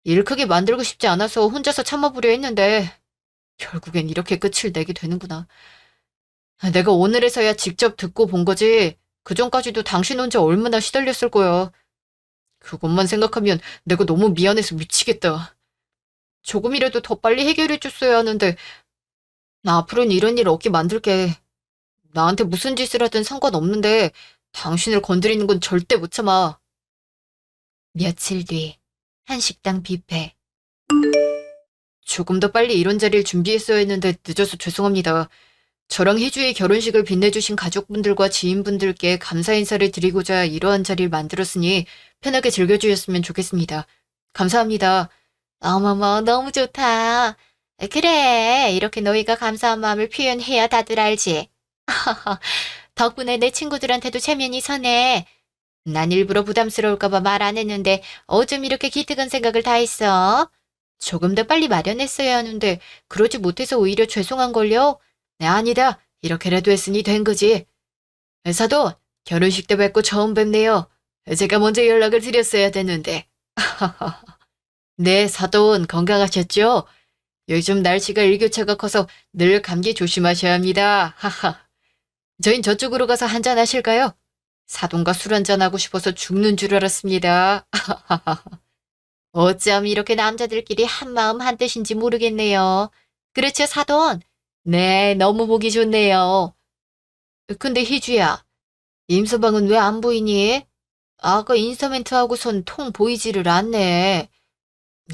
[SPEAKER 1] 일 크게 만들고 싶지 않아서 혼자서 참아보려 했는데 결국엔 이렇게 끝을 내게 되는구나. 내가 오늘에서야 직접 듣고 본 거지. 그전까지도 당신 혼자 얼마나 시달렸을 거야. 그것만 생각하면 내가 너무 미안해서 미치겠다. 조금이라도 더 빨리 해결해 줬어야 하는데 나 앞으로는 이런 일 없게 만들게. 나한테 무슨 짓을 하든 상관없는데 당신을 건드리는 건 절대 못 참아. 며칠 뒤 한식당 뷔페. 조금 더 빨리 이런 자리를 준비했어야 했는데 늦어서 죄송합니다. 저랑 혜주의 결혼식을 빛내주신 가족분들과 지인분들께 감사 인사를 드리고자 이러한 자리를 만들었으니 편하게 즐겨주셨으면 좋겠습니다. 감사합니다. 어머머, 너무 좋다. 그래, 이렇게 너희가 감사한 마음을 표현해야 다들 알지. 덕분에 내 친구들한테도 체면이 서네. 난 일부러 부담스러울까봐 말 안 했는데 어쩜 이렇게 기특한 생각을 다 했어? 조금 더 빨리 마련했어야 하는데 그러지 못해서 오히려 죄송한걸요? 네, 아니다. 이렇게라도 했으니 된 거지. 사돈, 결혼식 때 뵙고 처음 뵙네요. 제가 먼저 연락을 드렸어야 되는데. 네, 사돈 건강하셨죠? 요즘 날씨가 일교차가 커서 늘 감기 조심하셔야 합니다. 하하. 저흰 저쪽으로 가서 한잔 하실까요? 사돈과 술 한잔 하고 싶어서 죽는 줄 알았습니다. 어쩜 이렇게 남자들끼리 한마음 한뜻인지 모르겠네요. 그렇죠, 사돈? 네, 너무 보기 좋네요. 근데 희주야, 임서방은 왜 안 보이니? 아까 인서멘트 하고선 통 보이지를 않네.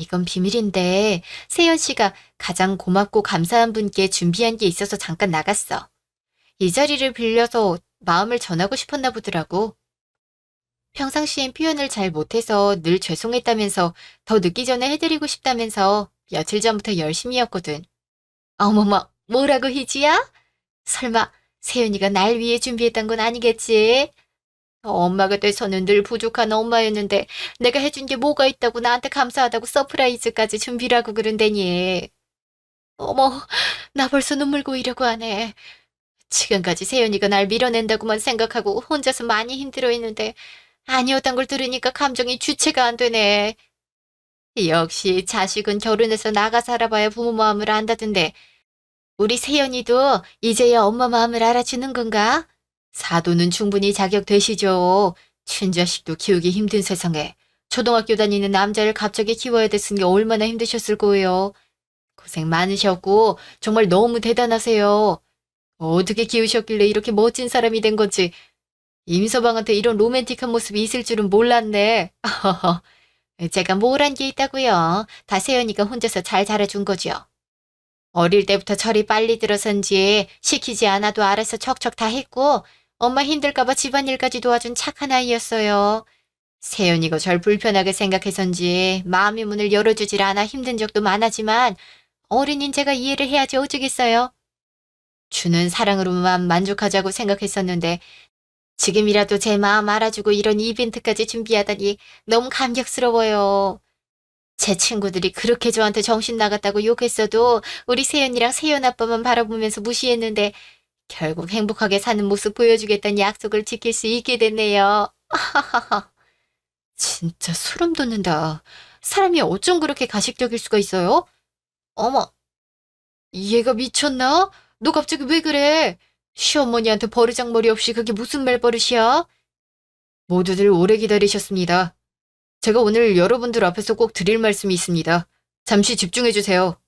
[SPEAKER 1] 이건 비밀인데 세연 씨가 가장 고맙고 감사한 분께 준비한 게 있어서 잠깐 나갔어. 이 자리를 빌려서 마음을 전하고 싶었나 보더라고. 평상시엔 표현을 잘 못해서 늘 죄송했다면서 더 늦기 전에 해드리고 싶다면서 며칠 전부터 열심히였거든. 어머머, 뭐라고 희지야? 설마 세연이가 날 위해 준비했던 건 아니겠지? 엄마가 돼서는 늘 부족한 엄마였는데 내가 해준 게 뭐가 있다고 나한테 감사하다고 서프라이즈까지 준비를 하고 그런다니. 어머, 나 벌써 눈물 고이려고 하네. 지금까지 세연이가 날 밀어낸다고만 생각하고 혼자서 많이 힘들어했는데 아니었단 걸 들으니까 감정이 주체가 안 되네. 역시 자식은 결혼해서 나가 살아봐야 부모 마음을 안다던데 우리 세연이도 이제야 엄마 마음을 알아주는 건가? 사도는 충분히 자격되시죠. 친자식도 키우기 힘든 세상에 초등학교 다니는 남자를 갑자기 키워야 됐으니 얼마나 힘드셨을 거예요. 고생 많으셨고 정말 너무 대단하세요. 어떻게 키우셨길래 이렇게 멋진 사람이 된 건지 임서방한테 이런 로맨틱한 모습이 있을 줄은 몰랐네. 제가 뭘 한 게 있다고요. 다 세연이가 혼자서 잘 자라준 거죠. 어릴 때부터 철이 빨리 들어선지 시키지 않아도 알아서 척척 다 했고 엄마 힘들까봐 집안일까지 도와준 착한 아이였어요. 세연이가 절 불편하게 생각해선지 마음의 문을 열어주질 않아 힘든 적도 많았지만 어른인 제가 이해를 해야지 어쩌겠어요. 주는 사랑으로만 만족하자고 생각했었는데 지금이라도 제 마음 알아주고 이런 이벤트까지 준비하다니 너무 감격스러워요. 제 친구들이 그렇게 저한테 정신 나갔다고 욕했어도 우리 세연이랑 세연 아빠만 바라보면서 무시했는데 결국 행복하게 사는 모습 보여주겠다는 약속을 지킬 수 있게 됐네요. 진짜 소름 돋는다. 사람이 어쩜 그렇게 가식적일 수가 있어요? 어머, 얘가 미쳤나? 너 갑자기 왜 그래? 시어머니한테 버르장머리 없이 그게 무슨 말버릇이야? 모두들 오래 기다리셨습니다. 제가 오늘 여러분들 앞에서 꼭 드릴 말씀이 있습니다. 잠시 집중해주세요.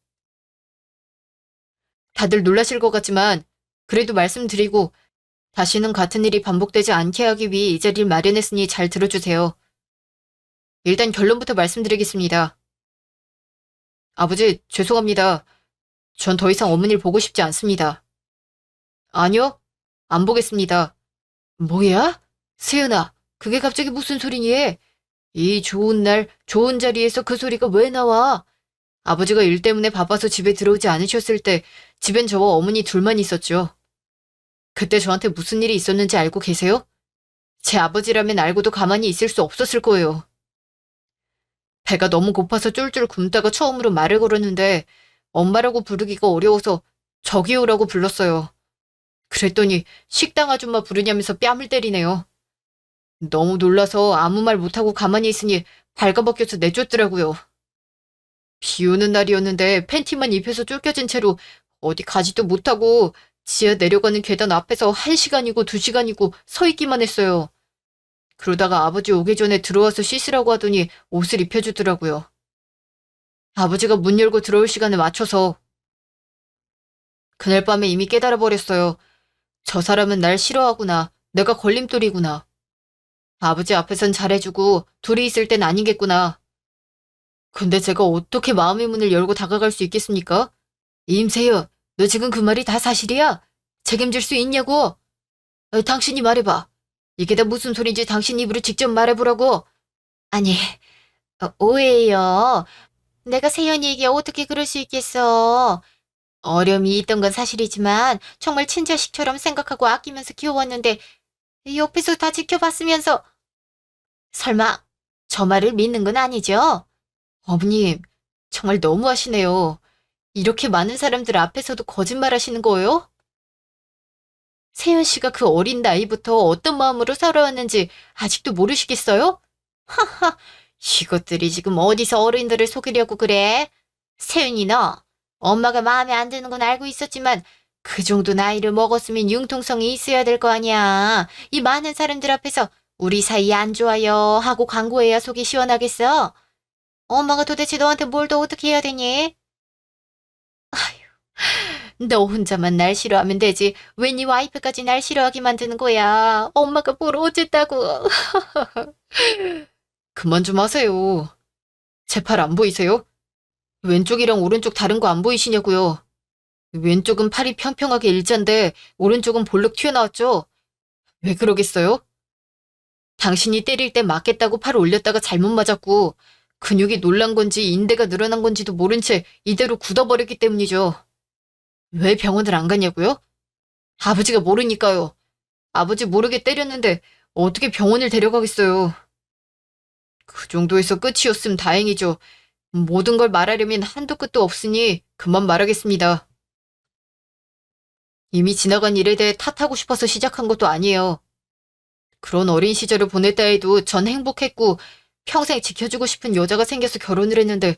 [SPEAKER 1] 다들 놀라실 것 같지만 그래도 말씀드리고 다시는 같은 일이 반복되지 않게 하기 위해 이 자리를 마련했으니 잘 들어주세요. 일단 결론부터 말씀드리겠습니다. 아버지, 죄송합니다. 전 더 이상 어머니를 보고 싶지 않습니다. 아니요, 안 보겠습니다. 뭐야? 세연아, 그게 갑자기 무슨 소리니? 이 좋은 날, 좋은 자리에서 그 소리가 왜 나와? 아버지가 일 때문에 바빠서 집에 들어오지 않으셨을 때 집엔 저와 어머니 둘만 있었죠. 그때 저한테 무슨 일이 있었는지 알고 계세요? 제 아버지라면 알고도 가만히 있을 수 없었을 거예요. 배가 너무 고파서 쫄쫄 굶다가 처음으로 말을 걸었는데 엄마라고 부르기가 어려워서 저기요라고 불렀어요. 그랬더니 식당 아줌마 부르냐면서 뺨을 때리네요. 너무 놀라서 아무 말 못하고 가만히 있으니 발가벗겨서 내쫓더라고요. 비 오는 날이었는데 팬티만 입혀서 쫓겨진 채로 어디 가지도 못하고 지하 내려가는 계단 앞에서 1시간이고 2시간이고 서 있기만 했어요. 그러다가 아버지 오기 전에 들어와서 씻으라고 하더니 옷을 입혀주더라고요. 아버지가 문 열고 들어올 시간에 맞춰서 그날 밤에 이미 깨달아버렸어요. 저 사람은 날 싫어하구나. 내가 걸림돌이구나. 아버지 앞에선 잘해주고 둘이 있을 땐 아니겠구나. 근데 제가 어떻게 마음의 문을 열고 다가갈 수 있겠습니까? 임세연, 너 지금 그 말이 다 사실이야? 책임질 수 있냐고? 당신이 말해봐. 이게 다 무슨 소린지 당신 입으로 직접 말해보라고. 아니, 오해예요. 내가 세연이에게 어떻게 그럴 수 있겠어. 어려움이 있던 건 사실이지만 정말 친자식처럼 생각하고 아끼면서 키워왔는데 옆에서 다 지켜봤으면서 설마 저 말을 믿는 건 아니죠? 어머님, 정말 너무하시네요. 이렇게 많은 사람들 앞에서도 거짓말하시는 거예요? 세연 씨가 그 어린 나이부터 어떤 마음으로 살아왔는지 아직도 모르시겠어요? 하하, 이것들이 지금 어디서 어른들을 속이려고 그래? 세연이 너, 엄마가 마음에 안 드는 건 알고 있었지만 그 정도 나이를 먹었으면 융통성이 있어야 될 거 아니야. 이 많은 사람들 앞에서 우리 사이 안 좋아요 하고 광고해야 속이 시원하겠어? 엄마가 도대체 너한테 뭘 더 어떻게 해야 되니? 너 혼자만 날 싫어하면 되지. 왜 네 와이프까지 날 싫어하게 만드는 거야? 엄마가 뭘 어쨌다고. 그만 좀 하세요. 제 팔 안 보이세요? 왼쪽이랑 오른쪽 다른 거 안 보이시냐고요. 왼쪽은 팔이 평평하게 일자인데 오른쪽은 볼록 튀어나왔죠? 왜 그러겠어요? 당신이 때릴 때 맞겠다고 팔 올렸다가 잘못 맞았고 근육이 놀란 건지 인대가 늘어난 건지도 모른 채 이대로 굳어버렸기 때문이죠. 왜 병원을 안 갔냐고요? 아버지가 모르니까요. 아버지 모르게 때렸는데 어떻게 병원을 데려가겠어요. 그 정도에서 끝이었음 다행이죠. 모든 걸 말하려면 한도 끝도 없으니 그만 말하겠습니다. 이미 지나간 일에 대해 탓하고 싶어서 시작한 것도 아니에요. 그런 어린 시절을 보냈다 해도 전 행복했고 평생 지켜주고 싶은 여자가 생겨서 결혼을 했는데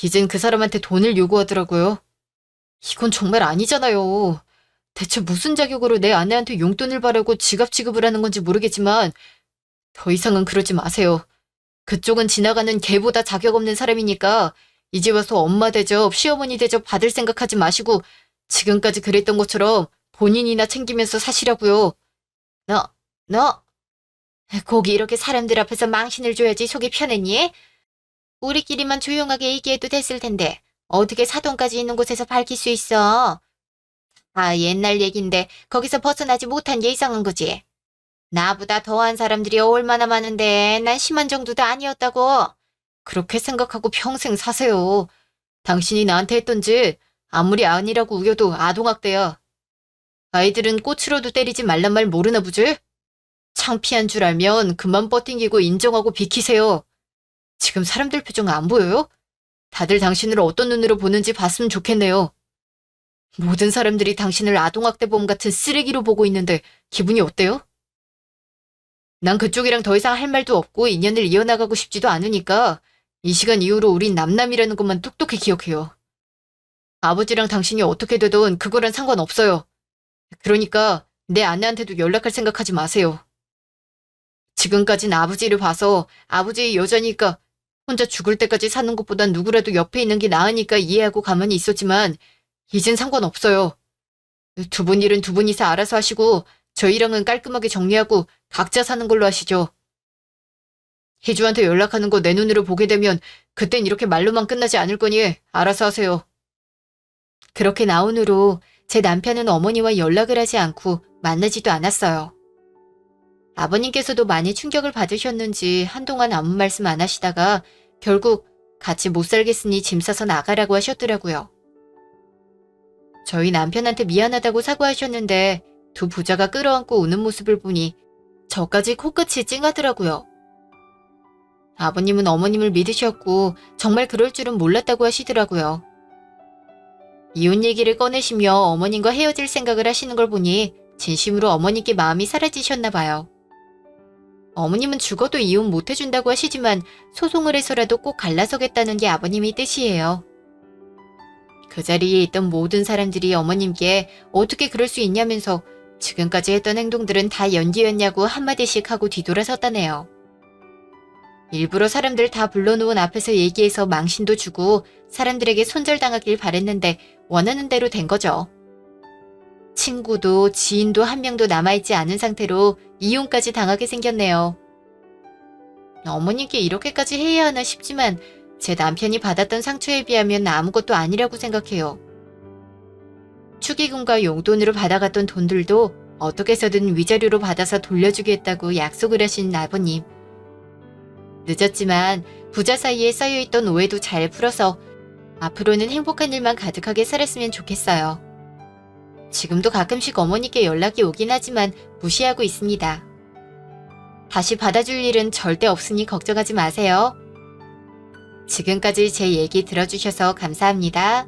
[SPEAKER 1] 이젠 그 사람한테 돈을 요구하더라고요. 이건 정말 아니잖아요. 대체 무슨 자격으로 내 아내한테 용돈을 바라고 지갑 지급을 하는 건지 모르겠지만 더 이상은 그러지 마세요. 그쪽은 지나가는 개보다 자격 없는 사람이니까 이제 와서 엄마 대접, 시어머니 대접 받을 생각하지 마시고 지금까지 그랬던 것처럼 본인이나 챙기면서 사시라고요. 너, 꼭 이렇게 사람들 앞에서 망신을 줘야지 속이 편했니? 우리끼리만 조용하게 얘기해도 됐을 텐데 어떻게 사돈까지 있는 곳에서 밝힐 수 있어? 아, 옛날 얘긴데 거기서 벗어나지 못한 게 이상한 거지. 나보다 더한 사람들이 얼마나 많은데 난 심한 정도도 아니었다고. 그렇게 생각하고 평생 사세요. 당신이 나한테 했던 짓 아무리 아니라고 우겨도 아동학대야. 아이들은 꽃으로도 때리지 말란 말 모르나 보지? 창피한 줄 알면 그만 버팅기고 인정하고 비키세요. 지금 사람들 표정 안 보여요? 다들 당신을 어떤 눈으로 보는지 봤으면 좋겠네요. 모든 사람들이 당신을 아동학대범 같은 쓰레기로 보고 있는데 기분이 어때요? 난 그쪽이랑 더 이상 할 말도 없고 인연을 이어나가고 싶지도 않으니까 이 시간 이후로 우린 남남이라는 것만 똑똑히 기억해요. 아버지랑 당신이 어떻게 되든 그거랑 상관없어요. 그러니까 내 아내한테도 연락할 생각하지 마세요. 지금까진 아버지를 봐서 아버지의 여자니까 혼자 죽을 때까지 사는 것보단 누구라도 옆에 있는 게 나으니까 이해하고 가만히 있었지만 이젠 상관없어요. 두 분 일은 두 분이서 알아서 하시고 저희랑은 깔끔하게 정리하고 각자 사는 걸로 하시죠. 희주한테 연락하는 거 내 눈으로 보게 되면 그땐 이렇게 말로만 끝나지 않을 거니 알아서 하세요. 그렇게 나온 후로 제 남편은 어머니와 연락을 하지 않고 만나지도 않았어요. 아버님께서도 많이 충격을 받으셨는지 한동안 아무 말씀 안 하시다가 결국 같이 못 살겠으니 짐 싸서 나가라고 하셨더라고요. 저희 남편한테 미안하다고 사과하셨는데 두 부자가 끌어안고 우는 모습을 보니 저까지 코끝이 찡하더라고요. 아버님은 어머님을 믿으셨고 정말 그럴 줄은 몰랐다고 하시더라고요. 이혼 얘기를 꺼내시며 어머님과 헤어질 생각을 하시는 걸 보니 진심으로 어머님께 마음이 사라지셨나 봐요. 어머님은 죽어도 이혼 못 해준다고 하시지만 소송을 해서라도 꼭 갈라서겠다는 게 아버님의 뜻이에요. 그 자리에 있던 모든 사람들이 어머님께 어떻게 그럴 수 있냐면서 지금까지 했던 행동들은 다 연기였냐고 한마디씩 하고 뒤돌아섰다네요. 일부러 사람들 다 불러놓은 앞에서 얘기해서 망신도 주고 사람들에게 손절당하길 바랬는데 원하는 대로 된 거죠. 친구도 지인도 한 명도 남아있지 않은 상태로 이혼까지 당하게 생겼네요. 어머님께 이렇게까지 해야 하나 싶지만 제 남편이 받았던 상처에 비하면 아무것도 아니라고 생각해요. 축의금과 용돈으로 받아갔던 돈들도 어떻게 해서든 위자료로 받아서 돌려주겠다고 약속을 하신 아버님. 늦었지만 부자 사이에 쌓여있던 오해도 잘 풀어서 앞으로는 행복한 일만 가득하게 살았으면 좋겠어요. 지금도 가끔씩 어머니께 연락이 오긴 하지만 무시하고 있습니다. 다시 받아줄 일은 절대 없으니 걱정하지 마세요. 지금까지 제 얘기 들어주셔서 감사합니다.